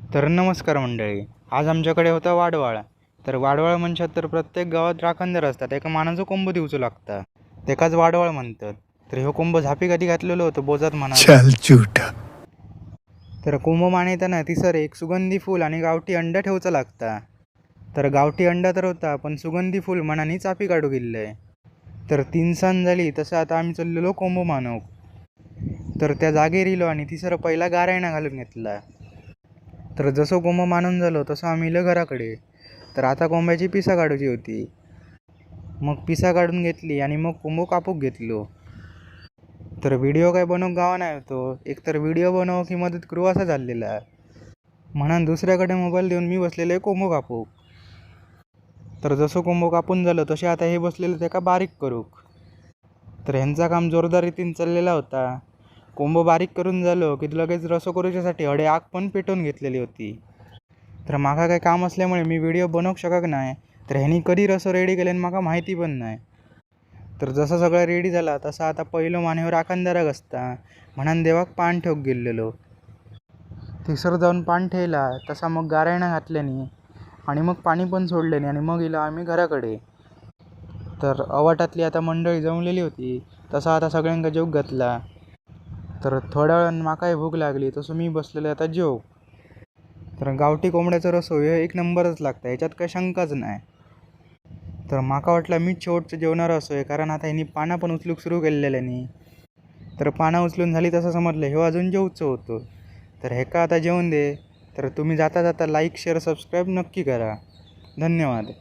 तर नमस्कार मंडळी. आज आमच्याकडे होता वाडवाळ. तर वाडवाळ म्हणतात तर प्रत्येक गावात राखणदार असतात, एका मानाचं कोंब दिवचू लागता, तेकाच वाडवाळ म्हणतात. तर ह्यो कोंब झापी कधी घातलेलो होतो बोजात म्हणा. चल झूठा. तर कोंब मानेताना तिसर एक सुगंधी फूल आणि गावठी अंडा ठेवचा लागता. तर गावठी अंडा तर होता, पण सुगंधी फूल मनानी चापी काढू गेल्लंय. तर 3 सण झाली तसं आता आम्ही चाललेलो कोंब मानवक. तर त्या जागेर इलो आणि तिसरं पहिला गारायणा घालून घेतला. तर जसं कोंब मानून झालो तसं आम्ही इलो घराकडे. तर आता कोंब्याची पिसा काढूची होती. मग पिसा काढून घेतली आणि मग कोंब कापूक घेतलो. तर व्हिडिओ काय बनवूक गावा नाही होतो, एकतर व्हिडिओ बनव की मदत करू असा झालेला. म्हणून दुसऱ्याकडे मोबाईल देऊन मी बसलेले कोंब कापूक. तर जसं कोंब कापून झालं तसे आता हे बसलेलं त्याका बारीक करूक. तर ह्यांचा काम जोरदार रीतीने चाललेला होता. कोंब बारीक करून झालो की लगेच रसो करूच्यासाठी हडे आग पण पेटवून घेतलेली होती. तर माका काय काम असल्यामुळे मी व्हिडिओ बनवू शकत नाही. तर ह्यांनी कधी रसो रेडी केले माका माहिती पण नाही. तर जसं सगळं रेडी झाला तसा आता पहिलं मानेवर राखणदाराक असता, म्हणून देवाक पान ठेवूक गेलेलो. तिसर जाऊन पान ठेवला तसा मग गारायणा घातल्यानी आणि मग पाणी पण सोडल्यानी आणि मग इला आम्ही घराकडे. तर अवाटातली आता मंडळी जमलेली होती, तसा आता सगळ्यांका जेवूक घातला. तर थोड्या वेळानं माकाही भूक लागली तसं मी बसलेलो आता जेवूक. तर गावठी कोंबड्याचा रसो हे एक नंबरच लागतं, ह्याच्यात काही शंकाच नाही. तर माका वाटलं मीच शेवटचं जेवणार असोय, कारण आता ह्यांनी पानं पण उचलूक सुरू केलेल्यानी. तर पानं उचलून झाली तसं समजलं हे अजून जेवूचं होतं. तर हेका आता जेवून दे. तर तुम्ही जाता जाता लाईक शेअर सबस्क्राईब नक्की करा. धन्यवाद.